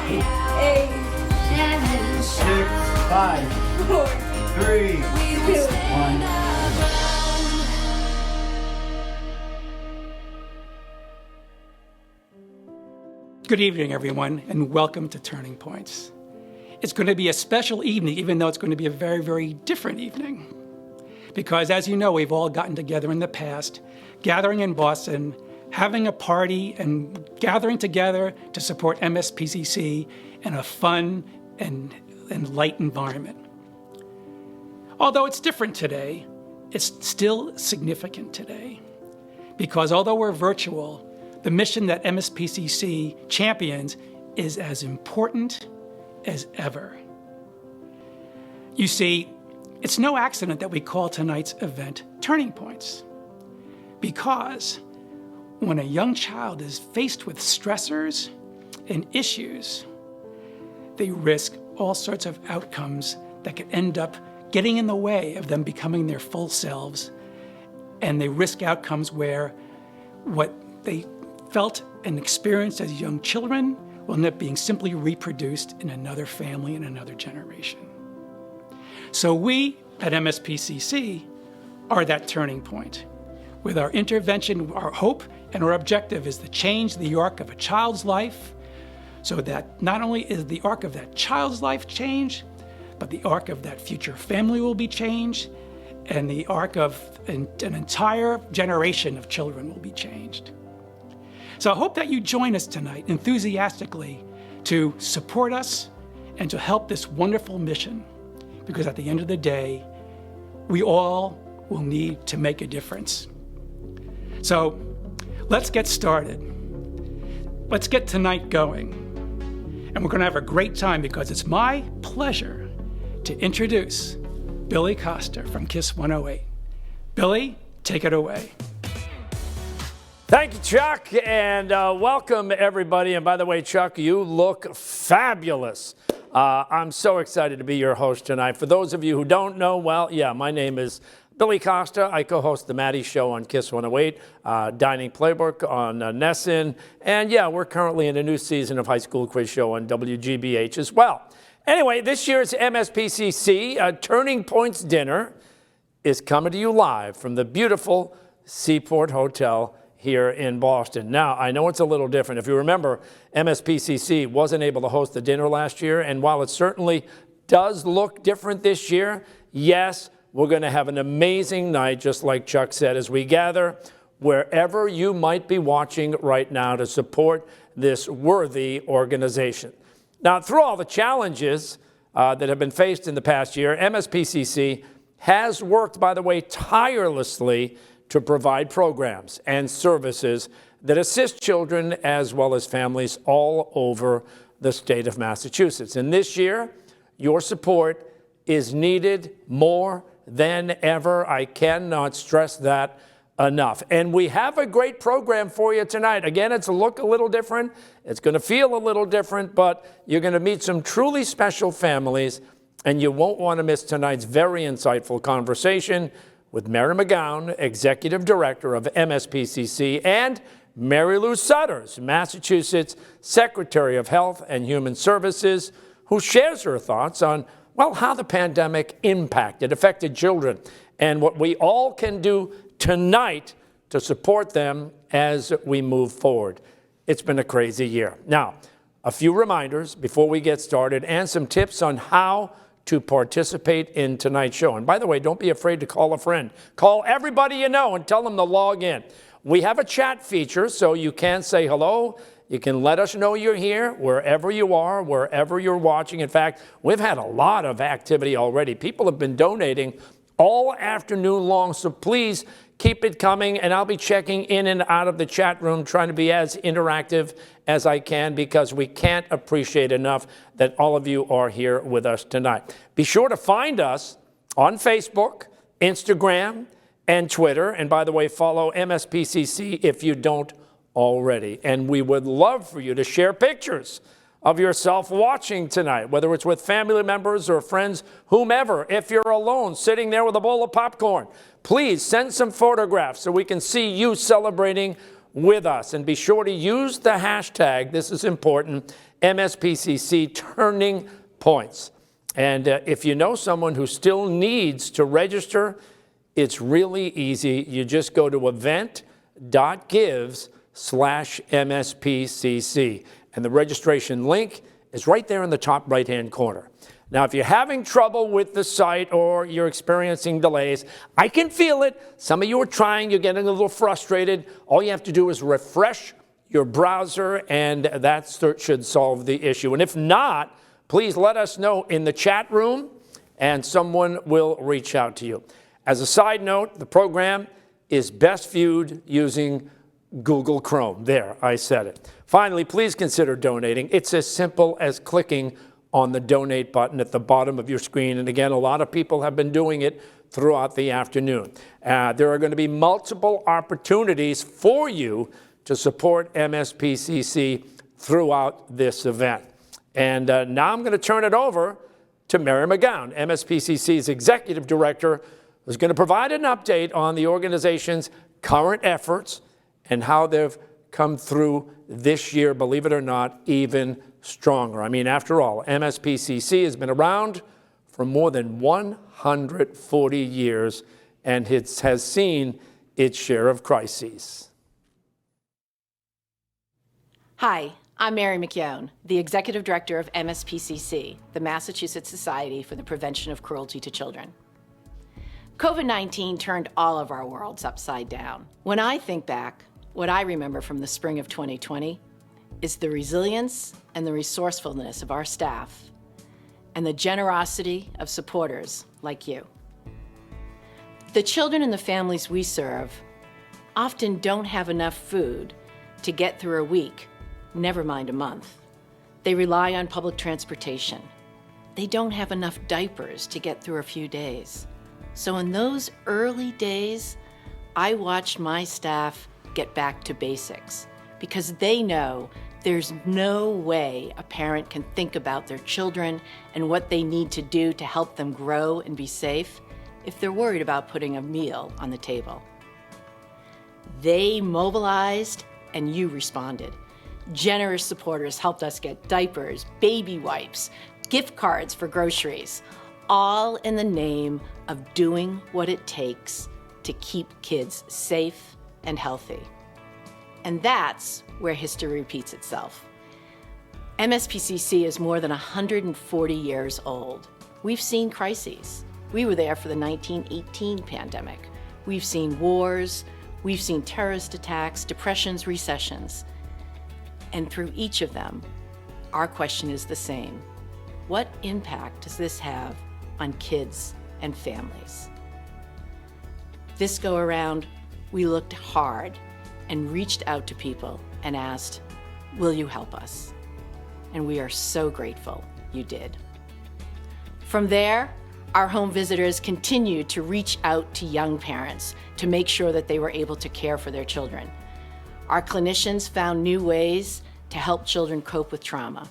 8, 7, 6, 5, 4, 3, 2, 1. Good evening, everyone, and welcome to Turning Points. It's going to be a special evening, even though it's going to be a very, very different evening. Because as you know, we've all gotten together in the past, gathering in Boston, having a party and gathering together to support MSPCC in a fun and light environment. Although it's different today, it's still significant today. Because although we're virtual, the mission that MSPCC champions is as important as ever. You see, it's no accident that we call tonight's event Turning Points. Because when a young child is faced with stressors and issues, they risk all sorts of outcomes that could end up getting in the way of them becoming their full selves. And they risk outcomes where what they felt and experienced as young children will end up being simply reproduced in another family and another generation. So we at MSPCC are that turning point. With our intervention, our hope and our objective is to change the arc of a child's life so that not only is the arc of that child's life changed, but the arc of that future family will be changed, and the arc of an entire generation of children will be changed. So I hope that you join us tonight enthusiastically to support us and to help this wonderful mission, because at the end of the day, we all will need to make a difference. So let's get started. Let's get tonight going. And we're going to have a great time because it's my pleasure to introduce Billy Costa from KISS 108. Billy, take it away. Thank you, Chuck, and welcome, everybody. And by the way, Chuck, you look fabulous. I'm so excited to be your host tonight. For those of you who don't know, well, yeah, my name is Billy Costa. I co-host the Maddie Show on KISS 108, Dining Playbook on Nessun, and yeah, we're currently in a new season of High School Quiz Show on WGBH as well. Anyway, this year's MSPCC Turning Points Dinner is coming to you live from the beautiful Seaport Hotel here in Boston. Now, I know it's a little different. If you remember, MSPCC wasn't able to host the dinner last year, and while it certainly does look different this year, yes, we're going to have an amazing night, just like Chuck said, as we gather wherever you might be watching right now to support this worthy organization. Now, through all the challenges that have been faced in the past year, MSPCC has worked, by the way, tirelessly to provide programs and services that assist children as well as families all over the state of Massachusetts. And this year, your support is needed more than ever. I cannot stress that enough. And we have a great program for you tonight. Again, it's a look a little different. It's going to feel a little different, but you're going to meet some truly special families, and you won't want to miss tonight's very insightful conversation with Mary McGowan, Executive Director of MSPCC, and Mary Lou Sutters, Massachusetts Secretary of Health and Human Services, who shares her thoughts on, well, how the pandemic affected children, and what we all can do tonight to support them as we move forward. It's been a crazy year. Now, a few reminders before we get started and some tips on how to participate in tonight's show. And by the way, don't be afraid to call a friend. Call everybody you know and tell them to log in. We have a chat feature, so you can say hello. You can let us know you're here wherever you are, wherever you're watching. In fact, we've had a lot of activity already. People have been donating all afternoon long, so please keep it coming, and I'll be checking in and out of the chat room, trying to be as interactive as I can, because we can't appreciate enough that all of you are here with us tonight. Be sure to find us on Facebook, Instagram, and Twitter. And by the way, follow MSPCC if you don't already. And we would love for you to share pictures of yourself watching tonight, whether it's with family members or friends, whomever. If you're alone, sitting there with a bowl of popcorn, please send some photographs so we can see you celebrating with us. And be sure to use the hashtag, this is important, MSPCC Turning Points. And if you know someone who still needs to register, it's really easy. You just go to event.gives/MSPCC. And the registration link is right there in the top right-hand corner. Now, if you're having trouble with the site or you're experiencing delays, I can feel it. Some of you are trying, you're getting a little frustrated. All you have to do is refresh your browser, and that should solve the issue. And if not, please let us know in the chat room, and someone will reach out to you. As a side note, the program is best viewed using Google Chrome. There, I said it. Finally, please consider donating. It's as simple as clicking on the donate button at the bottom of your screen. And again, a lot of people have been doing it throughout the afternoon. There are going to be multiple opportunities for you to support MSPCC throughout this event. And now I'm going to turn it over to Mary McGowan, MSPCC's Executive Director, who's going to provide an update on the organization's current efforts and how they've come through this year, believe it or not, even stronger. I mean, after all, MSPCC has been around for more than 140 years, and it has seen its share of crises. Hi, I'm Mary McGowan, the Executive Director of MSPCC, the Massachusetts Society for the Prevention of Cruelty to Children. COVID-19 turned all of our worlds upside down. When I think back, what I remember from the spring of 2020 is the resilience and the resourcefulness of our staff and the generosity of supporters like you. The children and the families we serve often don't have enough food to get through a week, never mind a month. They rely on public transportation. They don't have enough diapers to get through a few days. So in those early days, I watched my staff get back to basics because they know there's no way a parent can think about their children and what they need to do to help them grow and be safe if they're worried about putting a meal on the table. They mobilized and you responded. Generous supporters helped us get diapers, baby wipes, gift cards for groceries, all in the name of doing what it takes to keep kids safe and healthy. And that's where history repeats itself. MSPCC is more than 140 years old. We've seen crises. We were there for the 1918 pandemic. We've seen wars, we've seen terrorist attacks, depressions, recessions. And through each of them, our question is the same. What impact does this have on kids and families? This go around, we looked hard and reached out to people and asked, will you help us? And we are so grateful you did. From there, our home visitors continued to reach out to young parents to make sure that they were able to care for their children. Our clinicians found new ways to help children cope with trauma.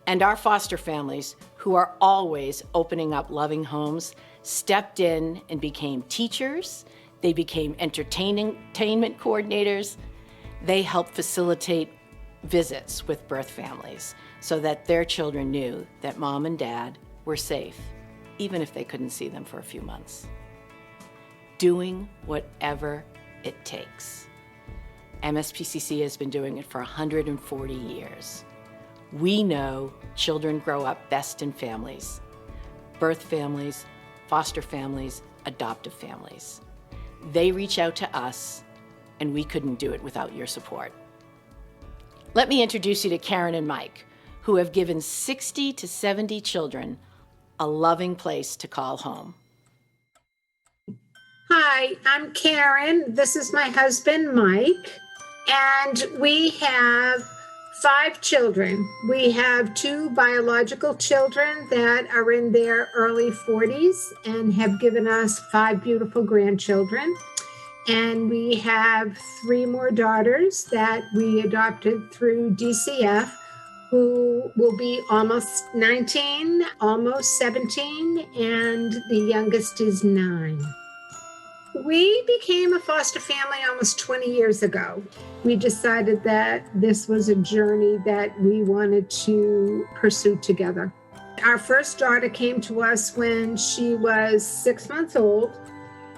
And our foster families, who are always opening up loving homes, stepped in and became teachers. They became entertainment coordinators. They helped facilitate visits with birth families so that their children knew that mom and dad were safe, even if they couldn't see them for a few months. Doing whatever it takes. MSPCC has been doing it for 140 years. We know children grow up best in families, birth families, foster families, adoptive families. They reach out to us, and we couldn't do it without your support. Let me introduce you to Karen and Mike, who have given 60 to 70 children a loving place to call home. Hi, I'm Karen. This is my husband, Mike, and we have 5 children. We have 2 biological children that are in their early 40s and have given us 5 beautiful grandchildren. And we have 3 more daughters that we adopted through DCF, who will be almost 19, almost 17, and the youngest is 9. We became a foster family almost 20 years ago. We decided that this was a journey that we wanted to pursue together. Our first daughter came to us when she was 6 months old.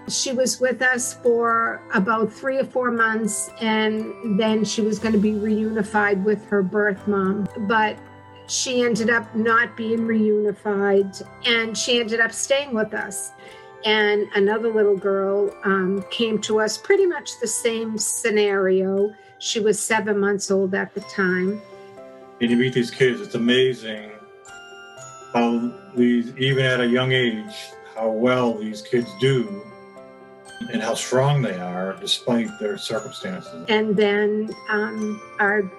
She was with us for about 3 or 4 months, and then she was going to be reunified with her birth mom. But she ended up not being reunified, and she ended up staying with us. And another little girl came to us, pretty much the same scenario. She was 7 months old at the time. And you meet these kids, it's amazing how these, even at a young age, how well these kids do and how strong they are despite their circumstances. And then our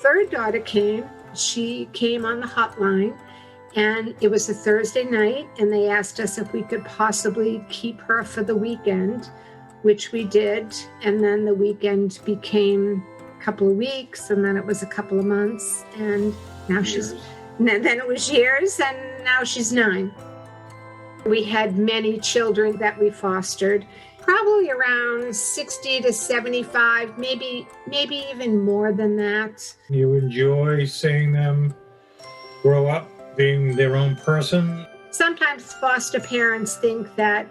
third daughter came. She came on the hotline, and it was a Thursday night, and they asked us if we could possibly keep her for the weekend, which we did. And then the weekend became a couple of weeks, and then it was a couple of months, and now then it was years, and now she's 9. We had many children that we fostered, probably around 60 to 75, maybe even more than that. You enjoy seeing them grow up, being their own person? Sometimes foster parents think that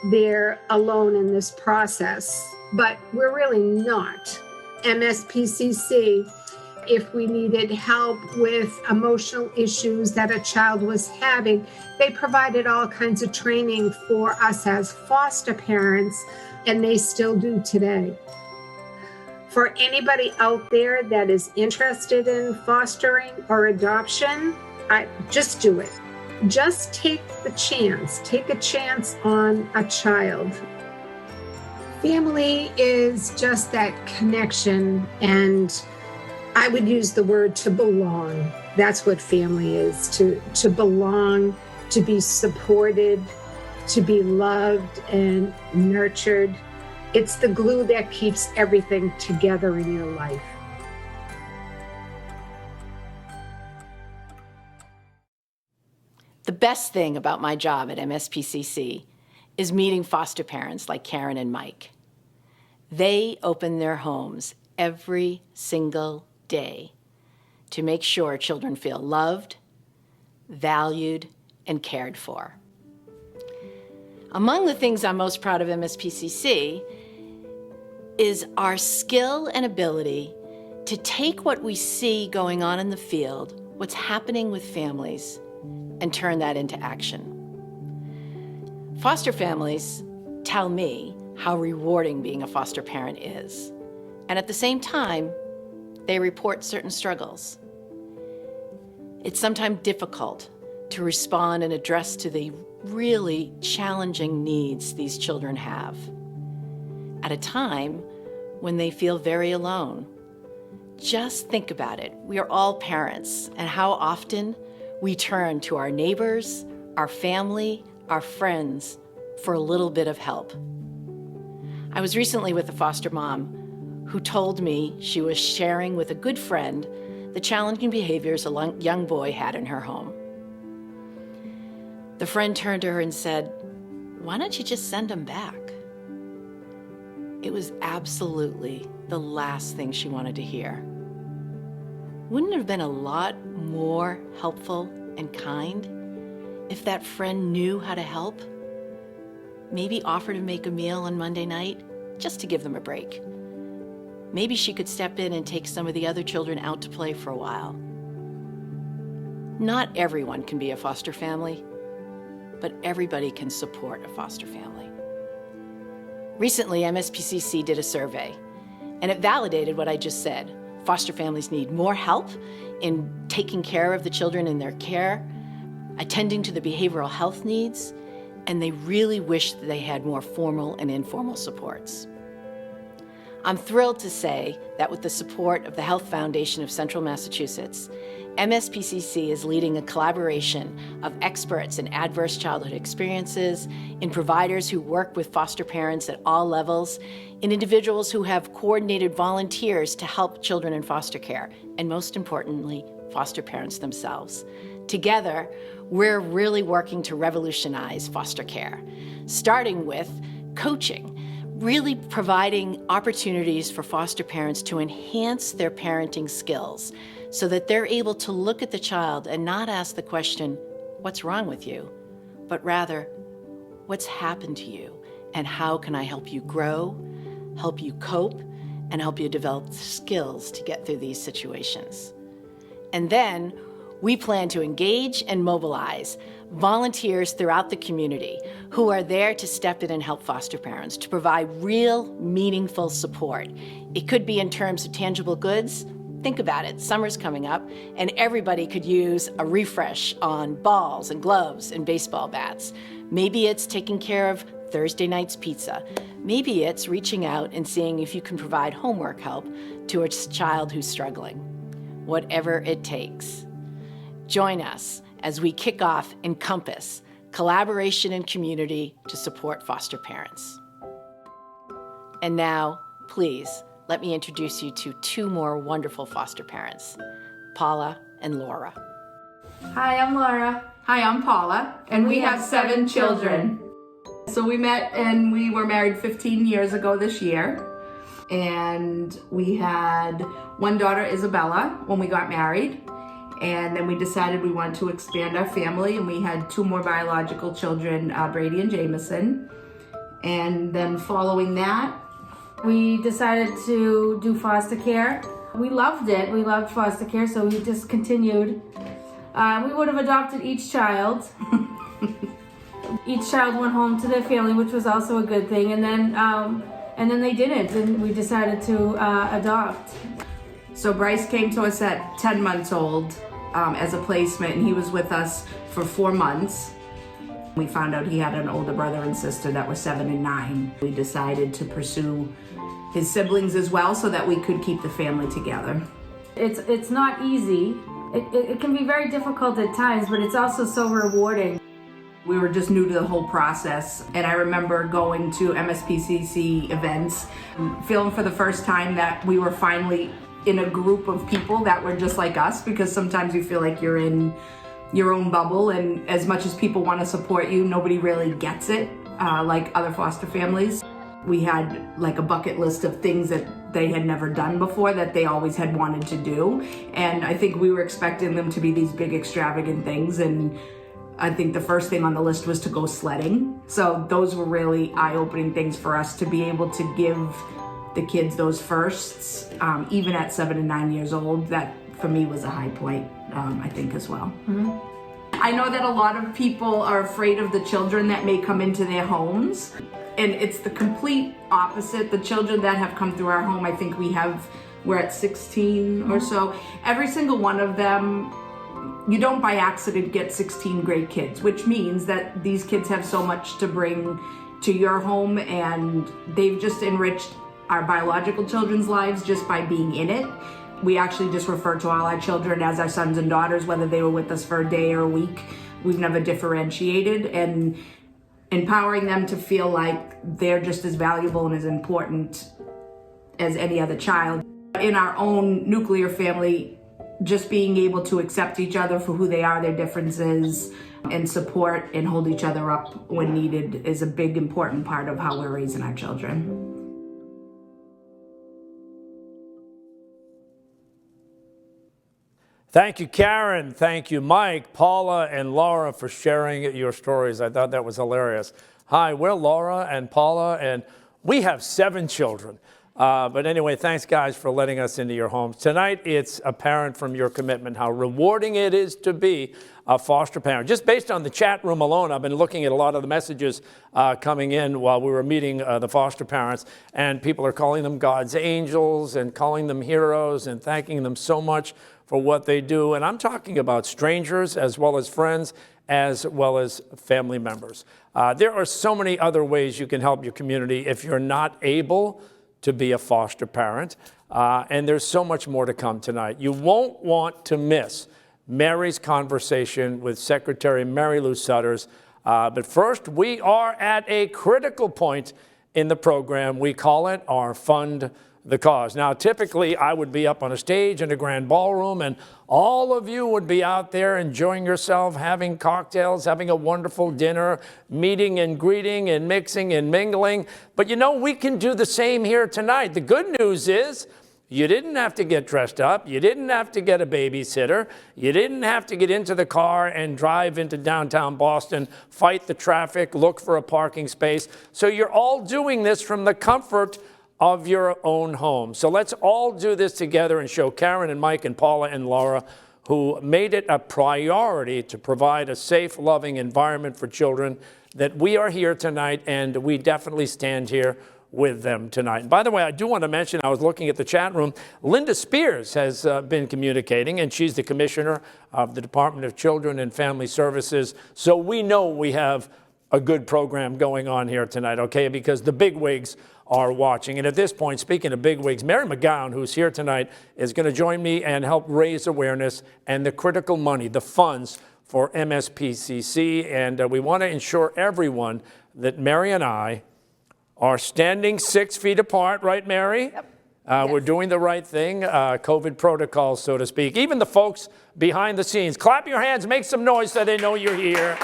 they're alone in this process, but we're really not. MSPCC, if we needed help with emotional issues that a child was having, they provided all kinds of training for us as foster parents, and they still do today. For anybody out there that is interested in fostering or adoption, just do it. Just take the chance. Take a chance on a child. Family is just that connection, and I would use the word to belong. That's what family is, to belong, to be supported, to be loved and nurtured. It's the glue that keeps everything together in your life. The best thing about my job at MSPCC is meeting foster parents like Karen and Mike. They open their homes every single day to make sure children feel loved, valued, and cared for. Among the things I'm most proud of MSPCC is our skill and ability to take what we see going on in the field, what's happening with families, and turn that into action. Foster families tell me how rewarding being a foster parent is. And at the same time, they report certain struggles. It's sometimes difficult to respond and address to the really challenging needs these children have at a time when they feel very alone. Just think about it. We are all parents, and how often we turn to our neighbors, our family, our friends for a little bit of help. I was recently with a foster mom who told me she was sharing with a good friend the challenging behaviors a young boy had in her home. The friend turned to her and said, "Why don't you just send him back?" It was absolutely the last thing she wanted to hear. Wouldn't it have been a lot more helpful and kind if that friend knew how to help? Maybe offer to make a meal on Monday night just to give them a break. Maybe she could step in and take some of the other children out to play for a while. Not everyone can be a foster family, but everybody can support a foster family. Recently, MSPCC did a survey, and it validated what I just said. Foster families need more help in taking care of the children in their care, attending to the behavioral health needs, and they really wish that they had more formal and informal supports. I'm thrilled to say that with the support of the Health Foundation of Central Massachusetts, MSPCC is leading a collaboration of experts in adverse childhood experiences, in providers who work with foster parents at all levels, in individuals who have coordinated volunteers to help children in foster care, and most importantly, foster parents themselves. Together, we're really working to revolutionize foster care, starting with coaching really providing opportunities for foster parents to enhance their parenting skills so that they're able to look at the child and not ask the question, what's wrong with you? But rather, what's happened to you and how can I help you grow, help you cope, and help you develop skills to get through these situations. And then we plan to engage and mobilize volunteers throughout the community who are there to step in and help foster parents to provide real, meaningful support. It could be in terms of tangible goods. Think about it, summer's coming up, and everybody could use a refresh on balls and gloves and baseball bats. Maybe it's taking care of Thursday night's pizza. Maybe it's reaching out and seeing if you can provide homework help to a child who's struggling. Whatever it takes. Join us as we kick off Encompass, collaboration and community to support foster parents. And now, please, let me introduce you to two more wonderful foster parents, Paula and Laura. Hi, I'm Laura. Hi, I'm Paula, and we have 7 children. So we met and we were married 15 years ago this year. And we had one daughter, Isabella, when we got married. And then we decided we wanted to expand our family, and we had 2 more biological children, Brady and Jameson. And then following that, We decided to do foster care. We loved it. We loved foster care, so we just continued. We would have adopted each child. Each child went home to their family, which was also a good thing. And then they didn't, and we decided to adopt. So Bryce came to us at 10 months old as a placement, and he was with us for 4 months. We found out he had an older brother and sister that were 7 and 9. We decided to pursue his siblings as well so that we could keep the family together. It's not easy. It can be very difficult at times, but it's also so rewarding. We were just new to the whole process, and I remember going to MSPCC events, feeling for the first time that we were finally in a group of people that were just like us, because sometimes you feel like you're in your own bubble, and as much as people want to support you, nobody really gets it like other foster families. We had like a bucket list of things that they had never done before that they always had wanted to do, and I think we were expecting them to be these big extravagant things, and I think the first thing on the list was to go sledding. So those were really eye-opening things for us to be able to give the kids those firsts, even at 7 and 9 years old. That for me was a high point, I think, as well. Mm-hmm. I know that a lot of people are afraid of the children that may come into their homes, and it's the complete opposite. The children that have come through our home, I think we're at 16 or so. Every single one of them, you don't by accident get 16 great kids, which means that these kids have so much to bring to your home, and they've just enriched our biological children's lives just by being in it. We actually just refer to all our children as our sons and daughters, whether they were with us for a day or a week. We've never differentiated, and empowering them to feel like they're just as valuable and as important as any other child. In our own nuclear family, just being able to accept each other for who they are, their differences, and support and hold each other up when needed is a big, important part of how we're raising our children. Thank you, Karen. Thank you, Mike, Paula, and Laura for sharing your stories. I thought that was hilarious. Hi, we're Laura and Paula, and we have 7 children. But anyway, thanks, guys, for letting us into your homes. Tonight, it's apparent from your commitment how rewarding it is to be a foster parent. Just based on the chat room alone, I've been looking at a lot of the messages coming in while we were meeting the foster parents, and people are calling them God's angels and calling them heroes and thanking them so much for what they do. And I'm talking about strangers as well as friends, as well as family members. There are so many other ways you can help your community if you're not able to be a foster parent. And there's so much more to come tonight. You won't want to miss Mary's conversation with Secretary Mary Lou Sutters. But first, we are at a critical point in the program. We call it our Fund the cause. Now, typically, I would be up on a stage in a grand ballroom, and all of you would be out there enjoying yourself, having cocktails, having a wonderful dinner, meeting and greeting and mixing and mingling. But you know, we can do the same here tonight. The good news is you didn't have to get dressed up. You didn't have to get a babysitter. You didn't have to get into the car and drive into downtown Boston, fight the traffic, look for a parking space. So you're all doing this from the comfort of your own home. So let's all do this together and show Karen and Mike and Paula and Laura, who made it a priority to provide a safe, loving environment for children, that we are here tonight, and we definitely stand here with them tonight. And by the way, I do want to mention, I was looking at the chat room, Linda Spears has been communicating, and she's the commissioner of the Department of Children and Family Services. So we know we have a good program going on here tonight, okay, because the bigwigs are watching. And at this point, speaking of bigwigs, Mary McGowan, who's here tonight, is going to join me and help raise awareness and the critical money, the funds for MSPCC. And we want to ensure everyone that Mary and I are standing 6 feet apart, right, Mary? Yep. Yes. We're doing the right thing, COVID protocols, so to speak. Even the folks behind the scenes, clap your hands, make some noise so they know you're here.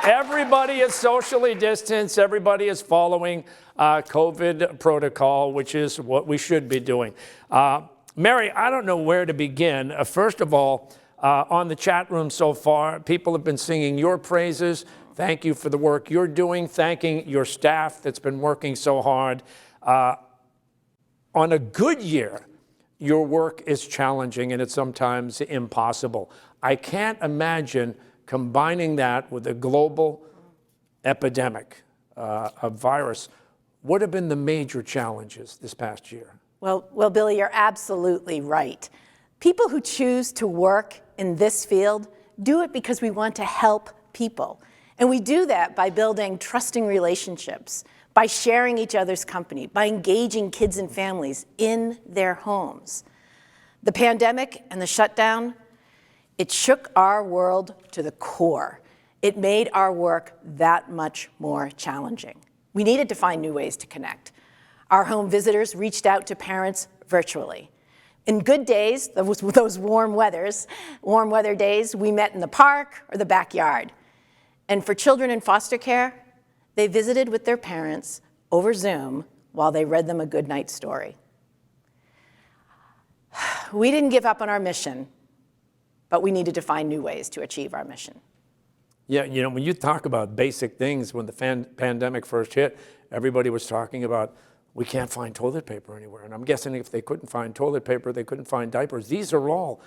Everybody is socially distanced. Everybody is following COVID protocol, which is what we should be doing. Mary, I don't know where to begin. First of all, on the chat room so far, people have been singing your praises. Thank you for the work you're doing. Thanking your staff that's been working so hard. On a good year, your work is challenging and it's sometimes impossible. I can't imagine combining that with a global epidemic, a virus. What have been the major challenges this past year? Well, Billy, you're absolutely right. People who choose to work in this field do it because we want to help people. And we do that by building trusting relationships, by sharing each other's company, by engaging kids and families in their homes. The pandemic and the shutdown, it shook our world to the core. It made our work that much more challenging. We needed to find new ways to connect. Our home visitors reached out to parents virtually. In good days, those warm weather days, we met in the park or the backyard. And for children in foster care, they visited with their parents over Zoom while they read them a good night story. We didn't give up on our mission, but we needed to find new ways to achieve our mission. Yeah, you know, when you talk about basic things, when the pandemic first hit, everybody was talking about, we can't find toilet paper anywhere. And I'm guessing if they couldn't find toilet paper, they couldn't find diapers. These are all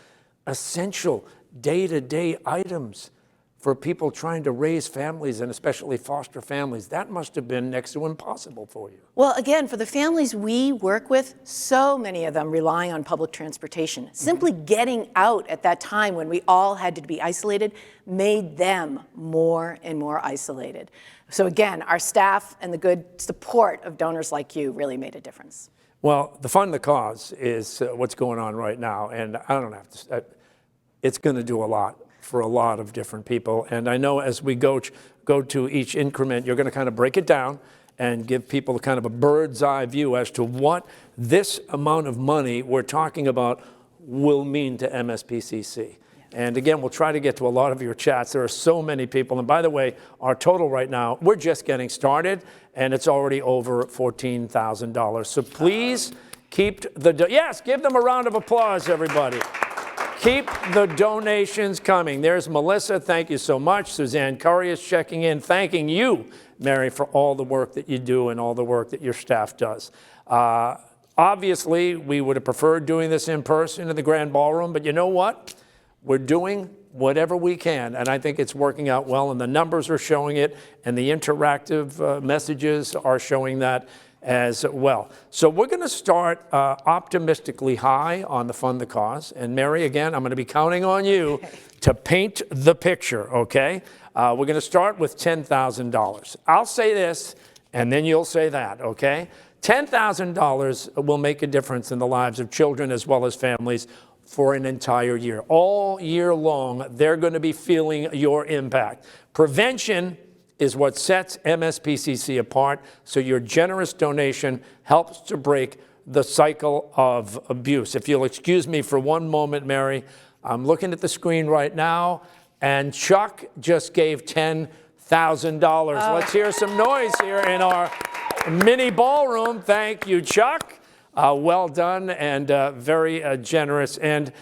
essential day-to-day items for people trying to raise families, and especially foster families. That must have been next to impossible for you. Well, again, for the families we work with, so many of them rely on public transportation. Simply getting out at that time when we all had to be isolated made them more and more isolated. So again, our staff and the good support of donors like you really made a difference. Well, the fund the cause is what's going on right now, and I don't have to, it's going to do a lot for a lot of different people. And I know as we go to each increment, you're going to kind of break it down and give people kind of a bird's eye view as to what this amount of money we're talking about will mean to MSPCC. And again, we'll try to get to a lot of your chats. There are so many people. And by the way, our total right now, we're just getting started, and it's already over $14,000. So please keep yes, give them a round of applause, everybody. Keep the donations coming. There's Melissa, thank you so much. Suzanne Curry is checking in, thanking you, Mary, for all the work that you do and all the work that your staff does. Obviously, we would have preferred doing this in person in the Grand Ballroom, but you know what? We're doing whatever we can, and I think it's working out well, and the numbers are showing it, and the interactive messages are showing that as well. So we're going to start optimistically high on the Fund the Cause. And Mary, again, I'm going to be counting on you to paint the picture, okay? We're going to start with $10,000. I'll say this, and then you'll say that, okay? $10,000 will make a difference in the lives of children as well as families for an entire year. All year long, they're going to be feeling your impact. Prevention is what sets MSPCC apart, so your generous donation helps to break the cycle of abuse. If you'll excuse me for one moment, Mary, I'm looking at the screen right now, and Chuck just gave $10,000. Let's hear some noise here in our mini ballroom. Thank you, Chuck. Well done and very generous. And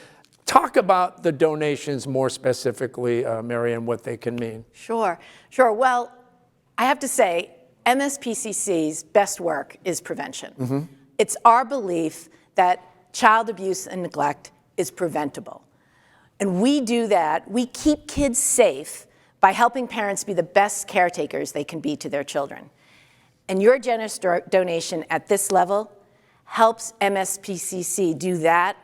talk about the donations more specifically, Mary, and what they can mean. Sure. Well, I have to say, MSPCC's best work is prevention. It's our belief that child abuse and neglect is preventable. And we do that, we keep kids safe by helping parents be the best caretakers they can be to their children. And your generous donation at this level helps MSPCC do that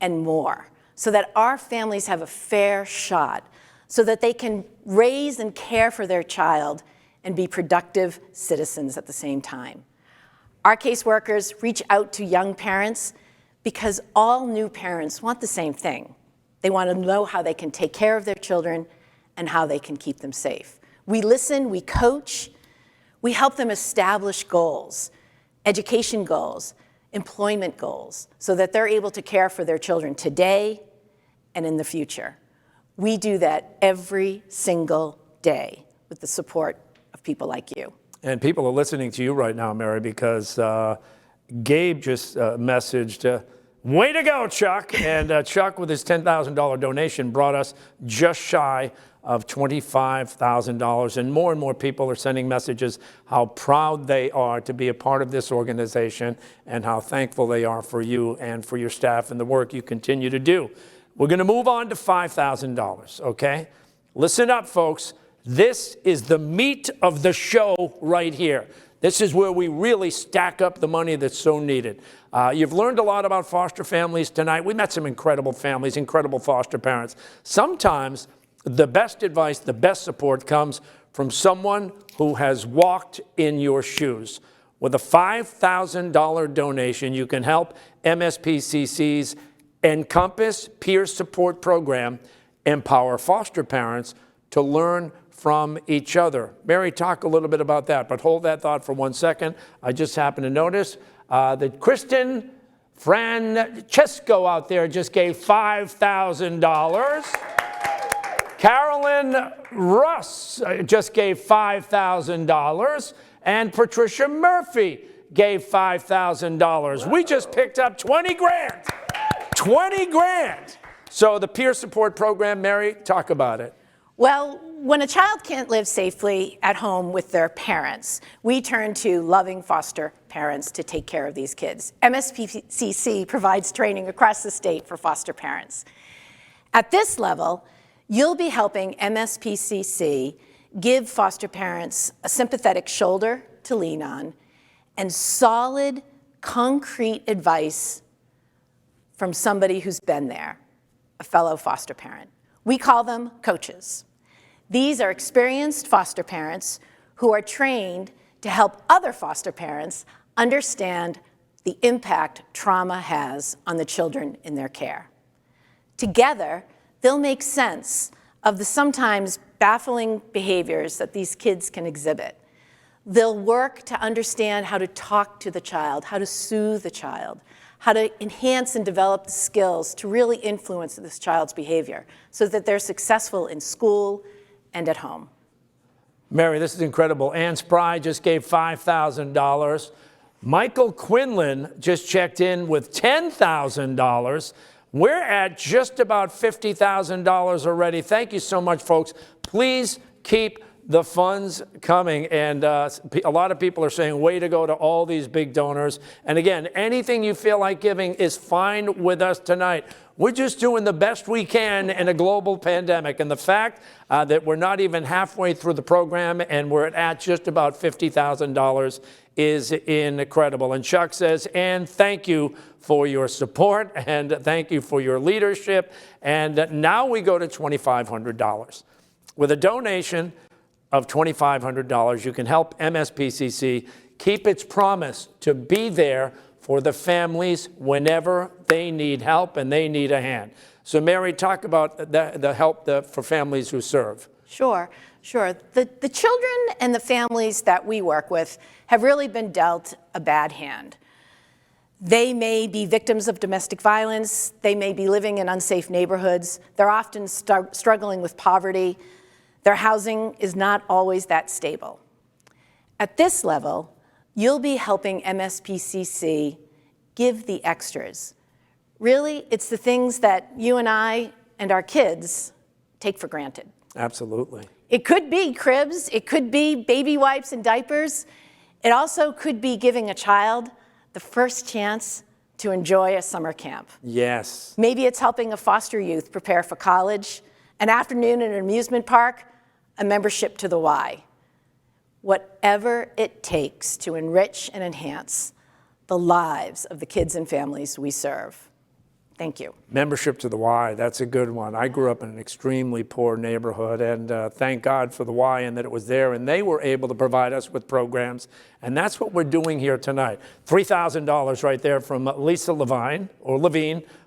and more, so that our families have a fair shot, so that they can raise and care for their child and be productive citizens at the same time. Our caseworkers reach out to young parents because all new parents want the same thing. They want to know how they can take care of their children and how they can keep them safe. We listen, we coach, we help them establish goals, education goals, employment goals, so that they're able to care for their children today and in the future. We do that every single day with the support of people like you. And people are listening to you right now, Mary, because Gabe just messaged, way to go, Chuck. And Chuck, with his $10,000 donation, brought us just shy of $25,000. And more people are sending messages how proud they are to be a part of this organization and how thankful they are for you and for your staff and the work you continue to do. We're going to move on to $5,000, okay? Listen up, folks. This is the meat of the show right here. This is where we really stack up the money that's so needed. You've learned a lot about foster families tonight. We met some incredible families, incredible foster parents. Sometimes the best advice, the best support comes from someone who has walked in your shoes. With a $5,000 donation, you can help MSPCC's Encompass Peer Support Program empower foster parents to learn from each other. Mary, talk a little bit about that, but hold that thought for 1 second. I just happened to notice that Kristen Francesco out there just gave $5,000. Carolyn Russ just gave $5,000. And Patricia Murphy gave $5,000. We just picked up 20 grand. 20 grand. So the peer support program, Mary, talk about it. Well, when a child can't live safely at home with their parents, we turn to loving foster parents to take care of these kids. MSPCC provides training across the state for foster parents. At this level, you'll be helping MSPCC give foster parents a sympathetic shoulder to lean on and solid, concrete advice from somebody who's been there, a fellow foster parent. We call them coaches. These are experienced foster parents who are trained to help other foster parents understand the impact trauma has on the children in their care. Together, they'll make sense of the sometimes baffling behaviors that these kids can exhibit. They'll work to understand how to talk to the child, how to soothe the child, how to enhance and develop the skills to really influence this child's behavior so that they're successful in school and at home. Mary, this is incredible. Ann Spry just gave $5,000. Michael Quinlan just checked in with $10,000. We're at just about $50,000 already. Thank you so much, folks. Please keep the funds coming. And a lot of people are saying, way to go to all these big donors. And again, anything you feel like giving is fine with us tonight. We're just doing the best we can in a global pandemic. And the fact that we're not even halfway through the program and we're at just about $50,000 is incredible. And Chuck says, and thank you for your support and thank you for your leadership. And now we go to $2,500. With a donation of $2,500, you can help MSPCC keep its promise to be there for the families whenever they need help and they need a hand. So Mary, talk about the help for families who serve. Sure. The children and the families that we work with have really been dealt a bad hand. They may be victims of domestic violence. They may be living in unsafe neighborhoods. They're often struggling with poverty. Their housing is not always that stable. At this level, you'll be helping MSPCC give the extras. Really, it's the things that you and I and our kids take for granted. Absolutely. It could be cribs, it could be baby wipes and diapers. It also could be giving a child the first chance to enjoy a summer camp. Yes. Maybe it's helping a foster youth prepare for college, an afternoon in an amusement park, a membership to the Y. Whatever it takes to enrich and enhance the lives of the kids and families we serve. Thank you. Membership to the Y, that's a good one. I grew up in an extremely poor neighborhood, and thank God for the Y and that it was there, and they were able to provide us with programs, and that's what we're doing here tonight. $3,000 right there from Lisa Levine,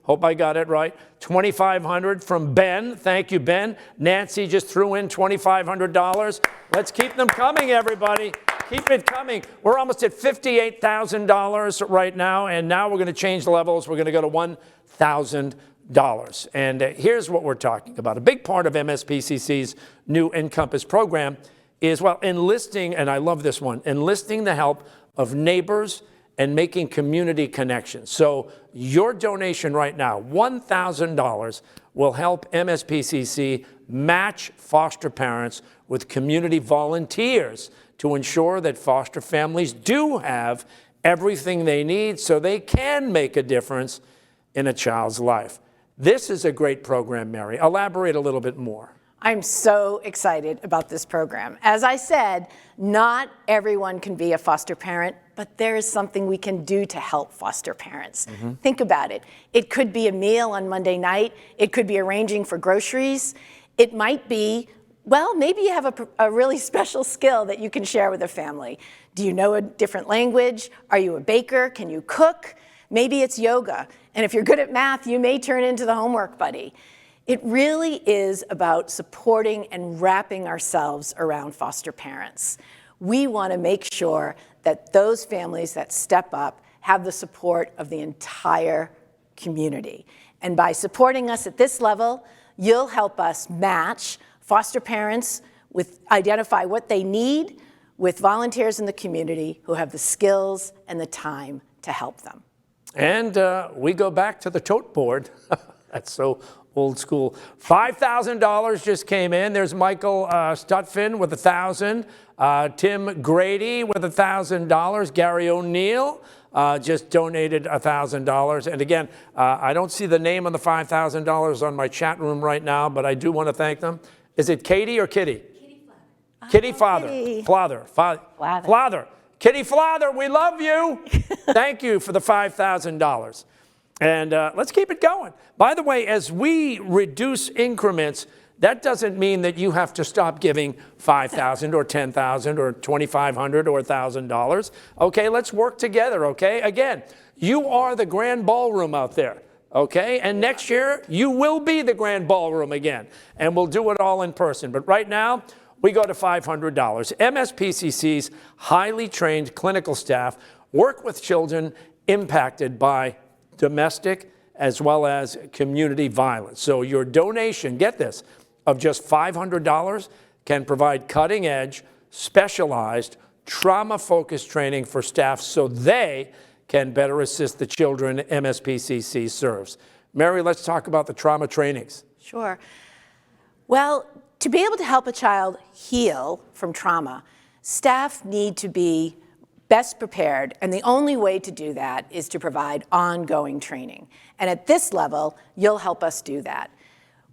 hope I got it right. $2,500 from Ben, thank you, Ben. Nancy just threw in $2,500. Let's keep them coming, everybody. Keep it coming. We're almost at $58,000 right now, and now we're going to change levels. We're going to go to $1,000. And here's what we're talking about. A big part of MSPCC's new Encompass program is, well, enlisting, and I love this one, enlisting the help of neighbors and making community connections. So your donation right now, $1,000, will help MSPCC match foster parents with community volunteers to ensure that foster families do have everything they need so they can make a difference in a child's life. This is a great program, Mary. Elaborate a little bit more. I'm so excited about this program. As I said, not everyone can be a foster parent, but there is something we can do to help foster parents. Think about it. It could be a meal on Monday night. It could be arranging for groceries. It might be, well, maybe you have a really special skill that you can share with a family. Do you know a different language? Are you a baker? Can you cook? Maybe it's yoga. And if you're good at math, you may turn into the homework buddy. It really is about supporting and wrapping ourselves around foster parents. We want to make sure that those families that step up have the support of the entire community. And by supporting us at this level, you'll help us match foster parents with identify what they need with volunteers in the community who have the skills and the time to help them. And we go back to the tote board. That's so old school. $5,000 just came in. There's Michael Stutfin with $1,000. Tim Grady with $1,000. Gary O'Neill just donated $1,000. And again, I don't see the name on the $5,000 on my chat room right now, but I do want to thank them. Is it Katie or Kitty? Kitty Father. Father. Kitty Father, we love you. Thank you for the $5,000. And let's keep it going. By the way, as we reduce increments, that doesn't mean that you have to stop giving $5,000 or $10,000 or $2,500 or $1,000. Okay, let's work together, okay? Again, you are the grand ballroom out there, okay? And next year, you will be the grand ballroom again. And we'll do it all in person. But right now, we go to $500. MSPCC's highly trained clinical staff work with children impacted by domestic as well as community violence. So your donation, get this, of just $500 can provide cutting-edge, specialized, trauma-focused training for staff so they can better assist the children MSPCC serves. Mary, let's talk about the trauma trainings. Sure. Well, to be able to help a child heal from trauma, staff need to be best prepared, and the only way to do that is to provide ongoing training. And at this level, you'll help us do that.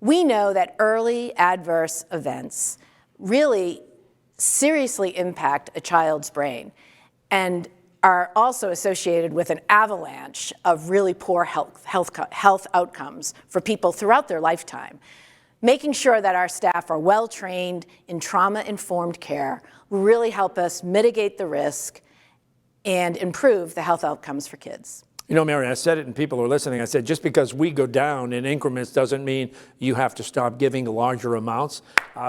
We know that early adverse events really seriously impact a child's brain and are also associated with an avalanche of really poor health outcomes for people throughout their lifetime. Making sure that our staff are well trained in trauma-informed care will really help us mitigate the risk and improve the health outcomes for kids. You know, Mary, I said it and people are listening. I said, just because we go down in increments doesn't mean you have to stop giving larger amounts.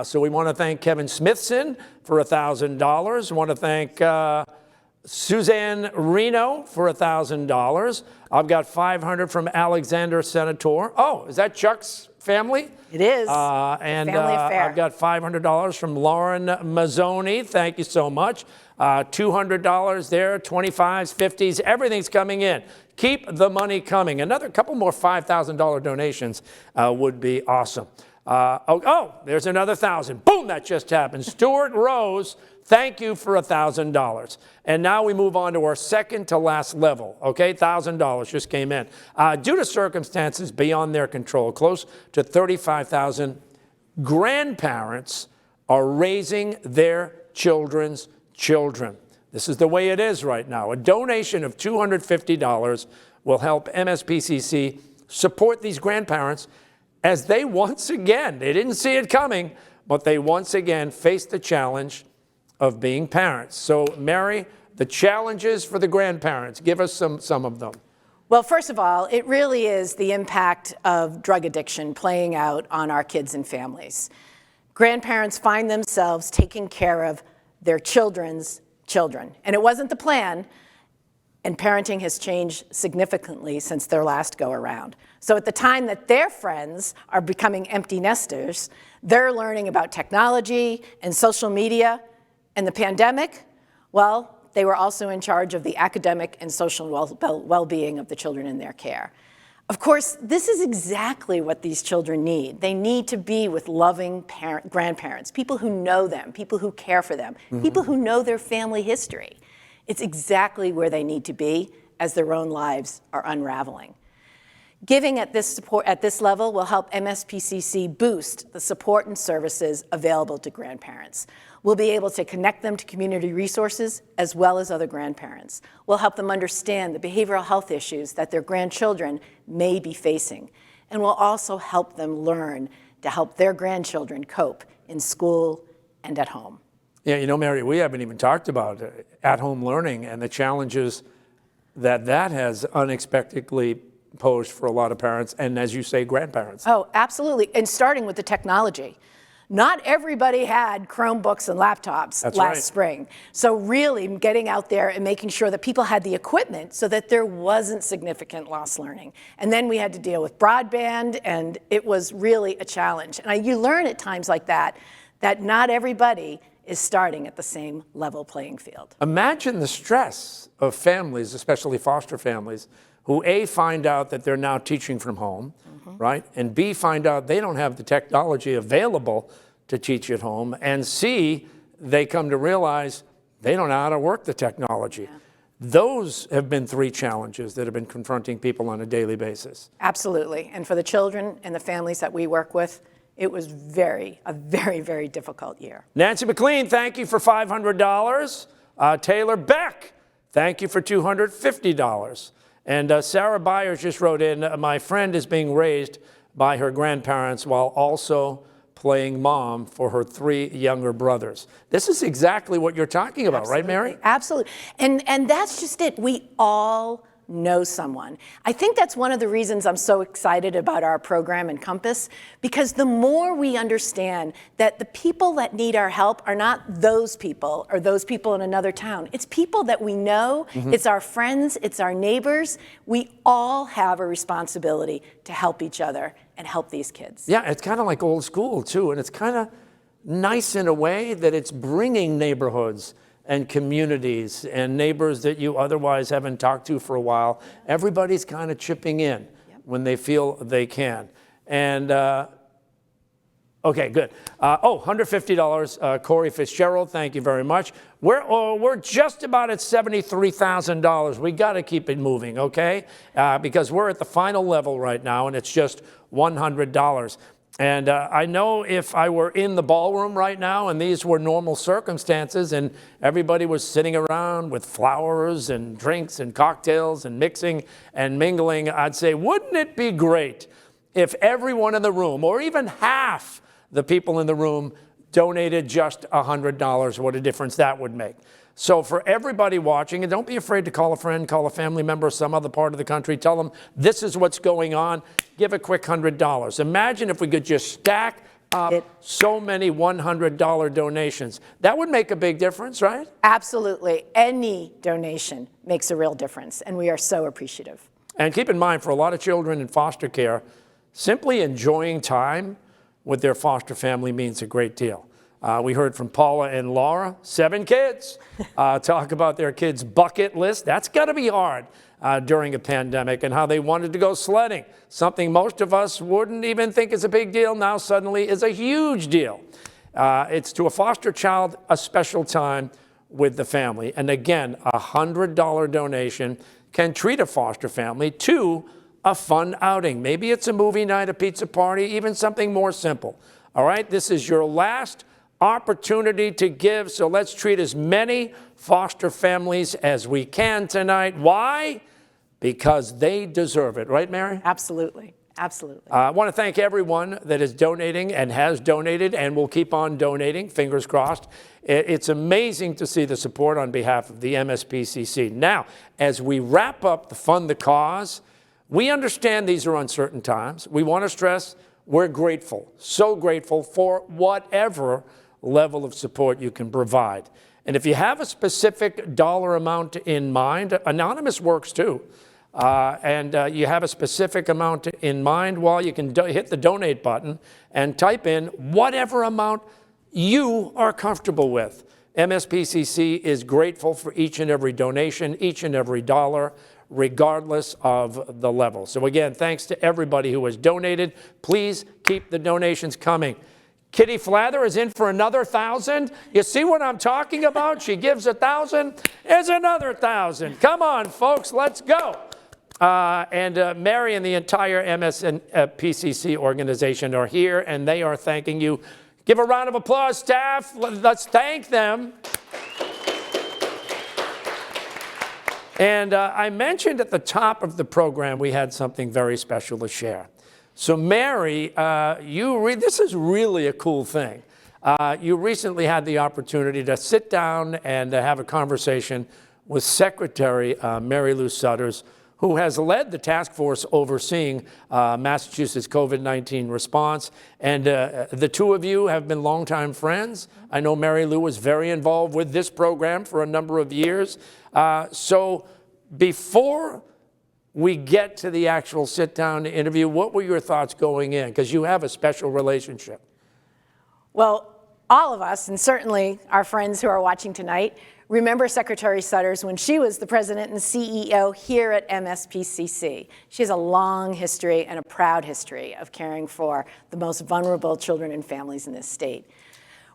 So we want to thank Kevin Smithson for $1,000. We want to thank Suzanne Reno for $1,000. I've got $500 from Alexander Senator. Oh, is that Chuck's family? It is. And family affair. I've got $500 from Lauren Mazzoni. Thank you so much. $200 there, 25s, 50s, everything's coming in. Keep the money coming. Another couple more $5,000 donations would be awesome. There's another 1,000. Boom, that just happened. Stuart Rose, thank you for $1,000. And now we move on to our second to last level, okay? $1,000 just came in. Due to circumstances beyond their control, close to 35,000 grandparents are raising their children's children. This is the way it is right now. A donation of $250 will help MSPCC support these grandparents as they once again, they didn't see it coming, but they once again face the challenge of being parents. So, Mary, the challenges for the grandparents, give us some of them. Well, first of all, it really is the impact of drug addiction playing out on our kids and families. Grandparents find themselves taking care of their children's children. And it wasn't the plan, and parenting has changed significantly since their last go around. So at the time that their friends are becoming empty nesters, they're learning about technology and social media and the pandemic. Well, they were also in charge of the academic and social well-being of the children in their care. Of course, this is exactly what these children need. They need to be with loving grandparents, people who know them, people who care for them, people who know their family history. It's exactly where they need to be as their own lives are unraveling. Giving at this level will help MSPCC boost the support and services available to grandparents. We'll be able to connect them to community resources as well as other grandparents. We'll help them understand the behavioral health issues that their grandchildren may be facing. And we'll also help them learn to help their grandchildren cope in school and at home. Yeah, you know, Mary, we haven't even talked about at-home learning and the challenges that has unexpectedly posed for a lot of parents and, as you say, grandparents. Oh, absolutely. And starting with the technology. Not everybody had Chromebooks and laptops last spring. So really getting out there and making sure that people had the equipment so that there wasn't significant lost learning. And then we had to deal with broadband, and it was really a challenge. And you learn at times like that not everybody is starting at the same level playing field. Imagine the stress of families, especially foster families, who A, find out that they're now teaching from home, right? And B, find out they don't have the technology available to teach at home. And C, they come to realize they don't know how to work the technology. Yeah. Those have been three challenges that have been confronting people on a daily basis. Absolutely. And for the children and the families that we work with, it was a very, very difficult year. Nancy McLean, thank you for $500. Taylor Beck, thank you for $250. And Sarah Byers just wrote in, my friend is being raised by her grandparents while also playing mom for her 3 younger brothers. This is exactly what you're talking about, right, Mary? Absolutely. And that's just it. We all know someone. I think that's one of the reasons I'm so excited about our program Encompass, because the more we understand that the people that need our help are not those people or those people in another town. It's people that we know, it's our friends, it's our neighbors. We all have a responsibility to help each other and help these kids. Yeah, it's kind of like old school too, and it's kind of nice in a way that it's bringing neighborhoods and communities and neighbors that you otherwise haven't talked to for a while. Everybody's kind of chipping in when they feel they can. And, okay, good. $150, Corey Fitzgerald, thank you very much. We're just about at $73,000. We got to keep it moving, okay? Because we're at the final level right now, and it's just $100. And I know if I were in the ballroom right now and these were normal circumstances and everybody was sitting around with flowers and drinks and cocktails and mixing and mingling, I'd say, wouldn't it be great if everyone in the room, or even half the people in the room, donated just $100? What a difference that would make. So for everybody watching, and don't be afraid to call a friend, call a family member, some other part of the country, tell them this is what's going on, give a quick $100. Imagine if we could just stack so many $100 donations. That would make a big difference, right? Absolutely. Any donation makes a real difference, and we are so appreciative. And keep in mind, for a lot of children in foster care, simply enjoying time with their foster family means a great deal. We heard from Paula and Laura, 7 kids, talk about their kids' bucket list. That's got to be hard during a pandemic, and how they wanted to go sledding. Something most of us wouldn't even think is a big deal now suddenly is a huge deal. It's to a foster child a special time with the family. And again, a $100 donation can treat a foster family to a fun outing. Maybe it's a movie night, a pizza party, even something more simple. All right, this is your last opportunity to give, so let's treat as many foster families as we can tonight. Why? Because they deserve it. Right, Mary? Absolutely. Absolutely. I want to thank everyone that is donating and has donated and will keep on donating, fingers crossed. It's amazing to see the support on behalf of the MSPCC. Now, as we wrap up the Fund the Cause, we understand these are uncertain times. We want to stress we're grateful, so grateful for whatever level of support you can provide. And if you have a specific dollar amount in mind, anonymous works too. You have a specific amount in mind, well, you can hit the donate button and type in whatever amount you are comfortable with. MSPCC is grateful for each and every donation, each and every dollar, regardless of the level. So again, thanks to everybody who has donated. Please keep the donations coming. Kitty Flather is in for another 1,000. You see what I'm talking about? She gives 1,000, there's another 1,000. Come on, folks, let's go. Mary and the entire MSPCC organization are here, and they are thanking you. Give a round of applause, staff. Let's thank them. And I mentioned at the top of the program we had something very special to share. So Mary, this is really a cool thing. You recently had the opportunity to sit down and have a conversation with Secretary Mary Lou Sudders, who has led the task force overseeing Massachusetts COVID-19 response. And the two of you have been longtime friends. I know Mary Lou was very involved with this program for a number of years. So before we get to the actual sit-down interview, what were your thoughts going in? Because you have a special relationship. Well, all of us, and certainly our friends who are watching tonight, remember Secretary Sudders when she was the president and CEO here at MSPCC. She has a long history and a proud history of caring for the most vulnerable children and families in this state.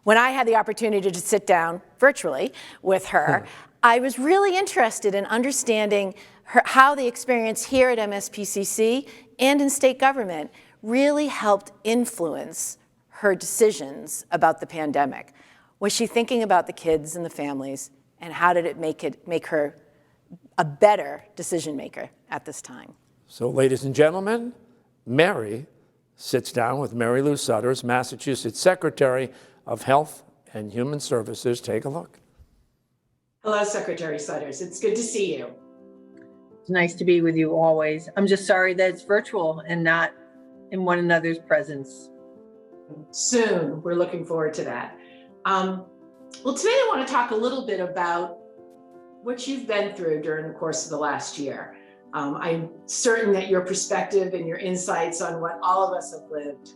When I had the opportunity to sit down virtually with her, I was really interested in understanding how the experience here at MSPCC and in state government really helped influence her decisions about the pandemic. Was she thinking about the kids and the families? And how did it make her a better decision maker at this time? So, ladies and gentlemen, Mary sits down with Mary Lou Sudders, Massachusetts Secretary of Health and Human Services. Take a look. Hello, Secretary Sudders. It's good to see you. It's nice to be with you always. I'm just sorry that it's virtual and not in one another's presence. Soon. We're looking forward to that. Well, today I want to talk a little bit about what you've been through during the course of the last year. I'm certain that your perspective and your insights on what all of us have lived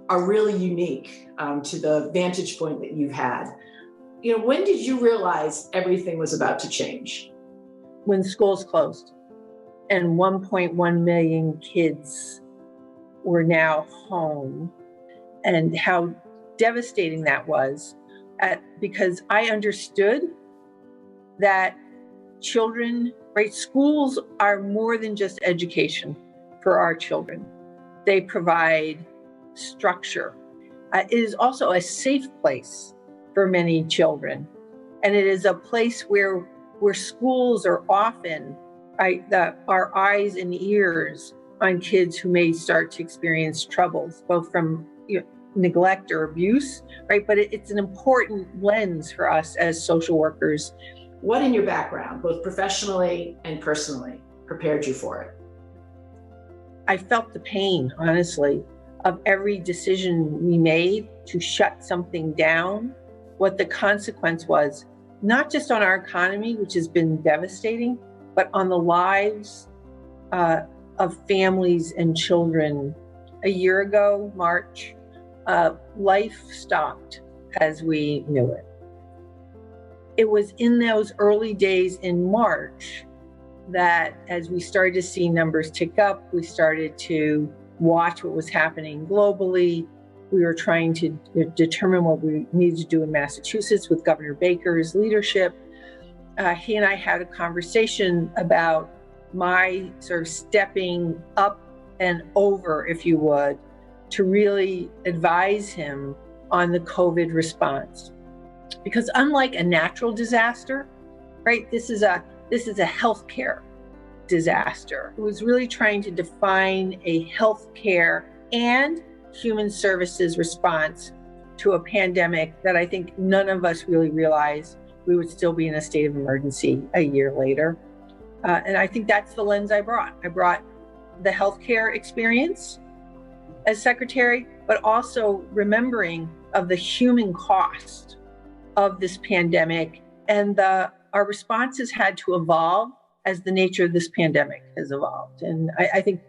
are really unique to the vantage point that you've had. You know, when did you realize everything was about to change? When schools closed and 1.1 million kids were now home, and how devastating that was. Because I understood that children, right, schools are more than just education for our children. They provide structure. It is also a safe place for many children. And it is a place where schools are often our eyes and ears on kids who may start to experience troubles, both from neglect or abuse, right? But it's an important lens for us as social workers. What in your background, both professionally and personally, prepared you for it? I felt the pain, honestly. of every decision we made to shut something down, what the consequence was, not just on our economy, which has been devastating, but on the lives of families and children. A year ago, March, life stopped as we knew it. It was in those early days in March that as we started to see numbers tick up, we started to watch what was happening globally. We were trying to determine what we needed to do in Massachusetts with Governor Baker's leadership. He and I had a conversation about my sort of stepping up and over, if you would, to really advise him on the COVID response. Because unlike a natural disaster, right, this is a healthcare disaster. It was really trying to define a healthcare and human services response to a pandemic that I think none of us really realized we would still be in a state of emergency a year later. And I think that's the lens I brought. I brought the healthcare experience as secretary, but also remembering of the human cost of this pandemic, and our responses had to evolve as the nature of this pandemic has evolved. And I think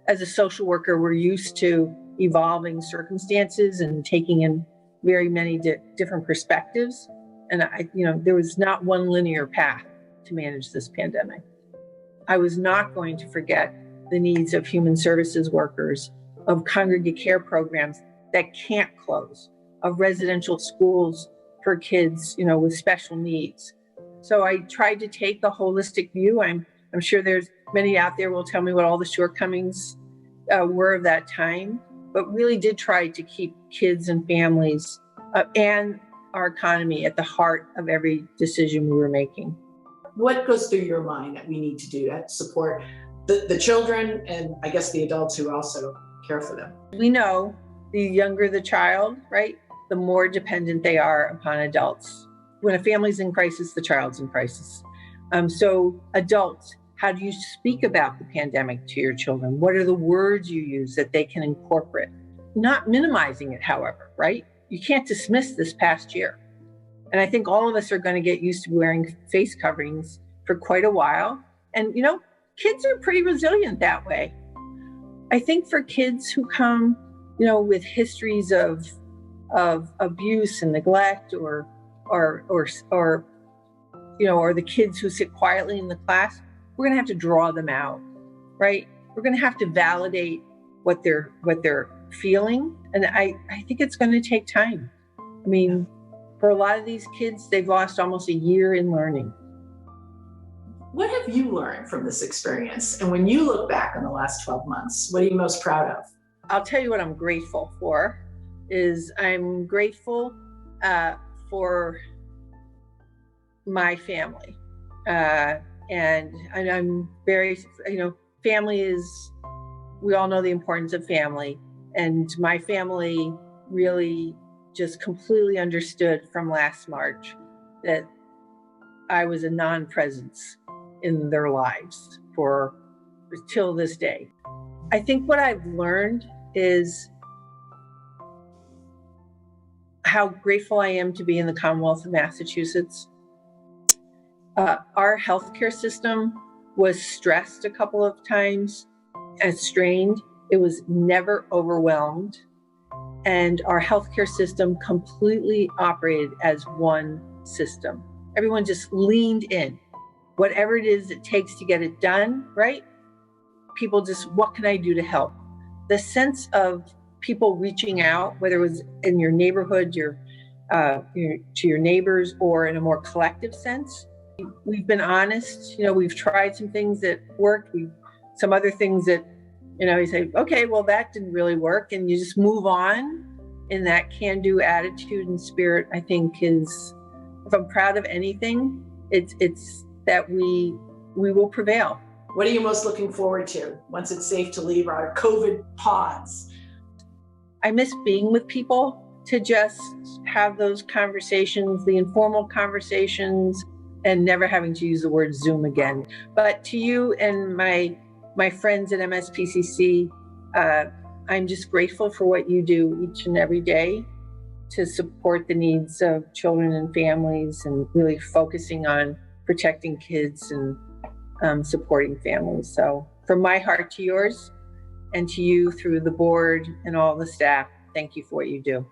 as a social worker, we're used to evolving circumstances and taking in very many different perspectives. And there was not one linear path to manage this pandemic. I was not going to forget the needs of human services workers, of congregate care programs that can't close, of residential schools for kids, with special needs. So I tried to take a holistic view. I'm sure there's many out there will tell me what all the shortcomings were of that time, but really did try to keep kids and families and our economy at the heart of every decision we were making. What goes through your mind that we need to do to support the children and I guess the adults who also care for them? We know the younger the child, right, the more dependent they are upon adults. When a family's in crisis, the child's in crisis. So adults, how do you speak about the pandemic to your children? What are the words you use that they can incorporate? Not minimizing it, however, right? You can't dismiss this past year. And I think all of us are going to get used to wearing face coverings for quite a while. And, kids are pretty resilient that way. I think for kids who come, with histories of abuse and neglect or the kids who sit quietly in the class, we're going to have to draw them out, right? We're going to have to validate what they're feeling. And I think it's going to take time. I mean, for a lot of these kids, they've lost almost a year in learning. What have you learned from this experience? And when you look back on the last 12 months, what are you most proud of? I'll tell you what I'm grateful for is I'm grateful for my family. And I'm very, family is, we all know the importance of family. And my family really just completely understood from last March that I was a non-presence in their lives till this day. I think what I've learned is how grateful I am to be in the Commonwealth of Massachusetts. Our healthcare system was stressed a couple of times and strained. It was never overwhelmed. And our healthcare system completely operated as one system. Everyone just leaned in. Whatever it is it takes to get it done, right? People just, what can I do to help? The sense of people reaching out, whether it was in your neighborhood, to your neighbors, or in a more collective sense. We've been honest. We've tried some things that worked. Some other things that, you say, okay, well, that didn't really work. And you just move on in that can-do attitude and spirit, I think is, if I'm proud of anything, it's that we will prevail. What are you most looking forward to once it's safe to leave our COVID pods? I miss being with people, to just have those conversations, the informal conversations, and never having to use the word Zoom again. But to you and my friends at MSPCC, I'm just grateful for what you do each and every day to support the needs of children and families and really focusing on protecting kids and supporting families. So from my heart to yours and to you through the board and all the staff, thank you for what you do.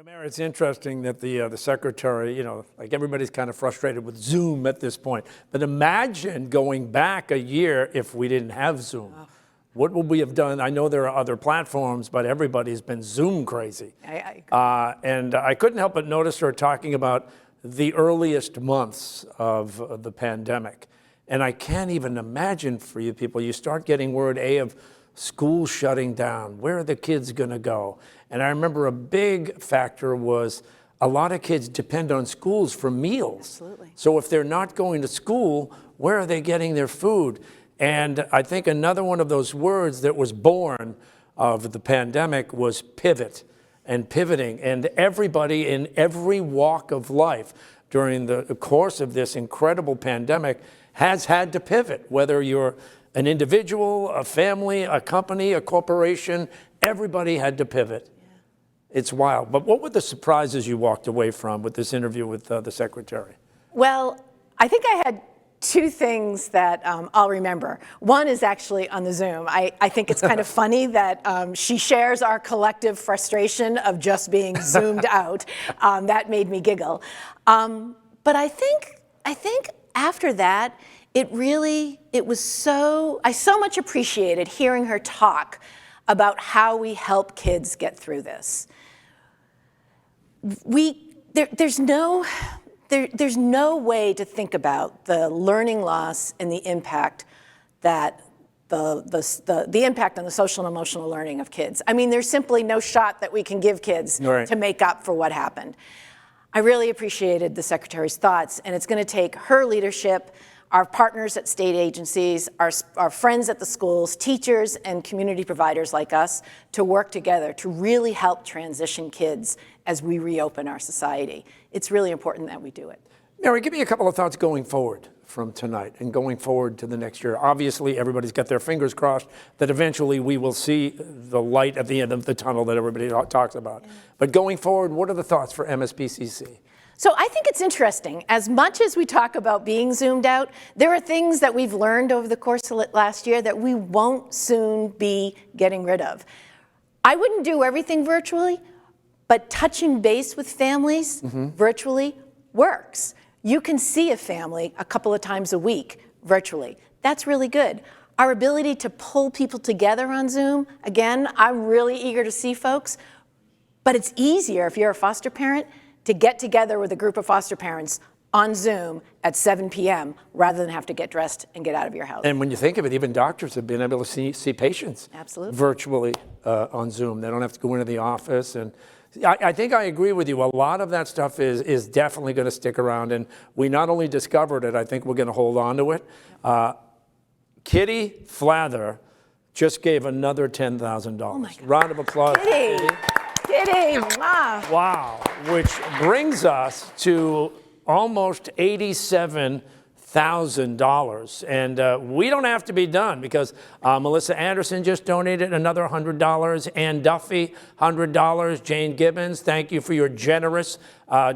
Mary, it's interesting that the secretary, like everybody's kind of frustrated with Zoom at this point. But imagine going back a year if we didn't have Zoom. Oh. What would we have done? I know there are other platforms, but everybody's been Zoom crazy. And I couldn't help but notice her talking about the earliest months of the pandemic. And I can't even imagine for you people, you start getting word, of schools shutting down. Where are the kids going to go? And I remember a big factor was a lot of kids depend on schools for meals. Absolutely. So if they're not going to school, where are they getting their food? And I think another one of those words that was born of the pandemic was pivot and pivoting. And everybody in every walk of life during the course of this incredible pandemic has had to pivot, whether you're an individual, a family, a company, a corporation, everybody had to pivot. Yeah. It's wild. But what were the surprises you walked away from with this interview with the secretary? Well, I think I had two things that I'll remember. One is actually on the Zoom. I think it's kind of funny that she shares our collective frustration of just being Zoomed out. That made me giggle. But I think after that, I so much appreciated hearing her talk about how we help kids get through this. There's no way to think about the learning loss and the impact that the impact on the social and emotional learning of kids. I mean, there's simply no shot that we can give kids to make up for what happened. I really appreciated the secretary's thoughts, and it's going to take her leadership, our partners at state agencies, our friends at the schools, teachers and community providers like us to work together to really help transition kids as we reopen our society. It's really important that we do it. Mary, give me a couple of thoughts going forward from tonight and going forward to the next year. Obviously, everybody's got their fingers crossed that eventually we will see the light at the end of the tunnel that everybody talks about. Yeah. But going forward, what are the thoughts for MSPCC? So I think it's interesting. As much as we talk about being Zoomed out, there are things that we've learned over the course of last year that we won't soon be getting rid of. I wouldn't do everything virtually, but touching base with families virtually works. You can see a family a couple of times a week virtually. That's really good. Our ability to pull people together on Zoom, again, I'm really eager to see folks, but it's easier if you're a foster parent to get together with a group of foster parents on Zoom at 7 p.m. rather than have to get dressed and get out of your house. And when you think of it, even doctors have been able to see patients virtually on Zoom. They don't have to go into the office. And I think I agree with you. A lot of that stuff is definitely going to stick around. And we not only discovered it, I think we're going to hold on to it. Kitty Flather just gave another $10,000. Oh my God. Round of applause. Kitty. Wow, which brings us to almost $87,000. And we don't have to be done because Melissa Anderson just donated another $100. Ann Duffy, $100. Jane Gibbons, thank you for your generous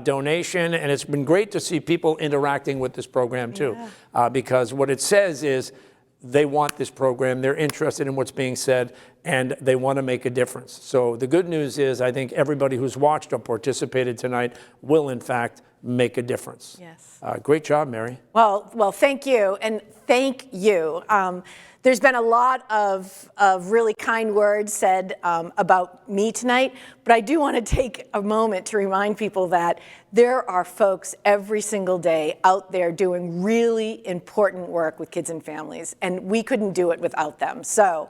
donation. And it's been great to see people interacting with this program too, because what it says is they want this program, they're interested in what's being said, and they want to make a difference. So the good news is I think everybody who's watched or participated tonight will, in fact, make a difference. Yes. Great job, Mary. Well, thank you, and thank you. There's been a lot of really kind words said about me tonight, but I do want to take a moment to remind people that there are folks every single day out there doing really important work with kids and families, and we couldn't do it without them. So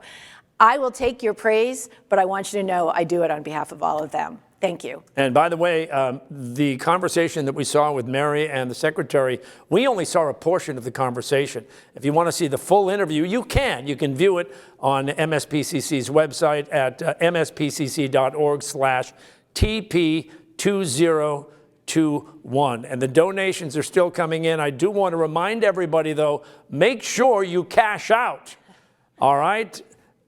I will take your praise, but I want you to know I do it on behalf of all of them. Thank you. And by the way, the conversation that we saw with Mary and the secretary, we only saw a portion of the conversation. If you want to see the full interview, you can. You can view it on MSPCC's website at mspcc.org/TP2021. And the donations are still coming in. I do want to remind everybody, though, make sure you cash out. All right?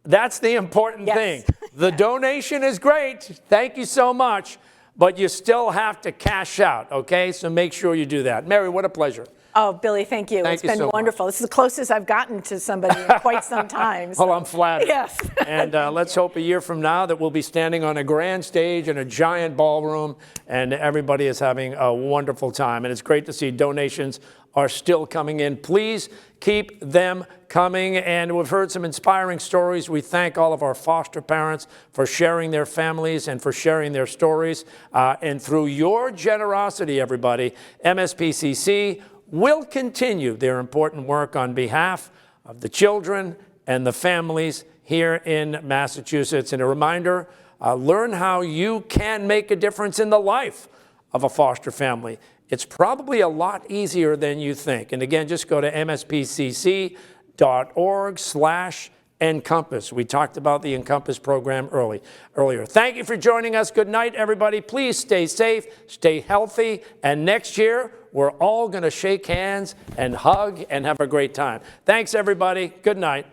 That's the important thing. The donation is great. Thank you so much. But you still have to cash out, okay? So make sure you do that. Mary, what a pleasure. Oh, Billy, thank you. It's been so wonderful. This is the closest I've gotten to somebody in quite some time. Well, I'm flattered. Yes. And let's hope a year from now that we'll be standing on a grand stage in a giant ballroom and everybody is having a wonderful time. And it's great to see donations are still coming in. Please keep them coming. And we've heard some inspiring stories. We thank all of our foster parents for sharing their families and for sharing their stories. And through your generosity, everybody, MSPCC will continue their important work on behalf of the children and the families here in Massachusetts. And a reminder, learn how you can make a difference in the life of a foster family. It's probably a lot easier than you think. And again, just go to mspcc.org/Encompass. We talked about the Encompass program earlier. Thank you for joining us. Good night, everybody. Please stay safe, stay healthy, and next year, we're all going to shake hands and hug and have a great time. Thanks, everybody. Good night.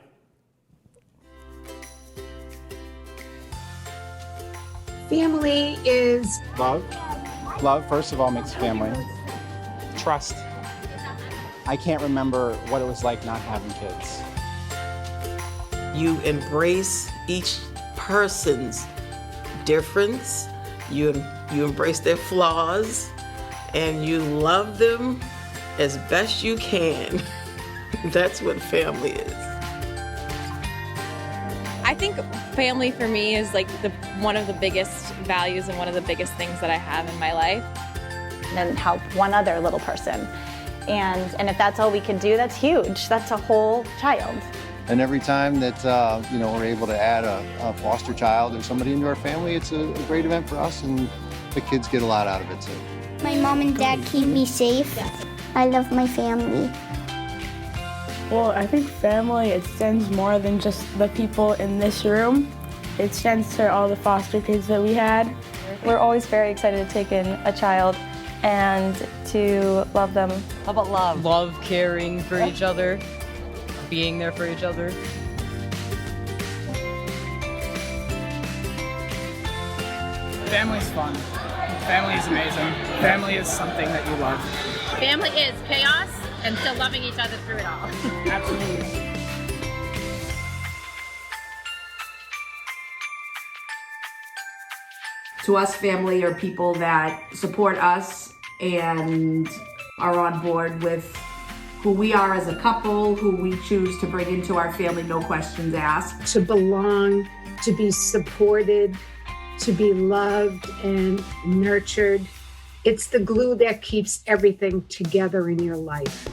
Family is Love. Love, first of all, makes family. Trust. I can't remember what it was like not having kids. You embrace each person's difference. You embrace their flaws, and you love them as best you can. That's what family is. I think family for me is like one of the biggest values and one of the biggest things that I have in my life. And help one other little person. And if that's all we can do, that's huge. That's a whole child. And every time that we're able to add a foster child or somebody into our family, it's a great event for us, and the kids get a lot out of it too. My mom and dad keep me safe. I love my family. Well, I think family extends more than just the people in this room. It extends to all the foster kids that we had. We're always very excited to take in a child and to love them. How about love? Love, caring for each other, being there for each other. Family's fun. Family is amazing. Family is something that you love. Family is chaos and still loving each other through it all. Absolutely. To us, family are people that support us and are on board with who we are as a couple, who we choose to bring into our family, no questions asked. to belong, to be supported, to be loved and nurtured. It's the glue that keeps everything together in your life.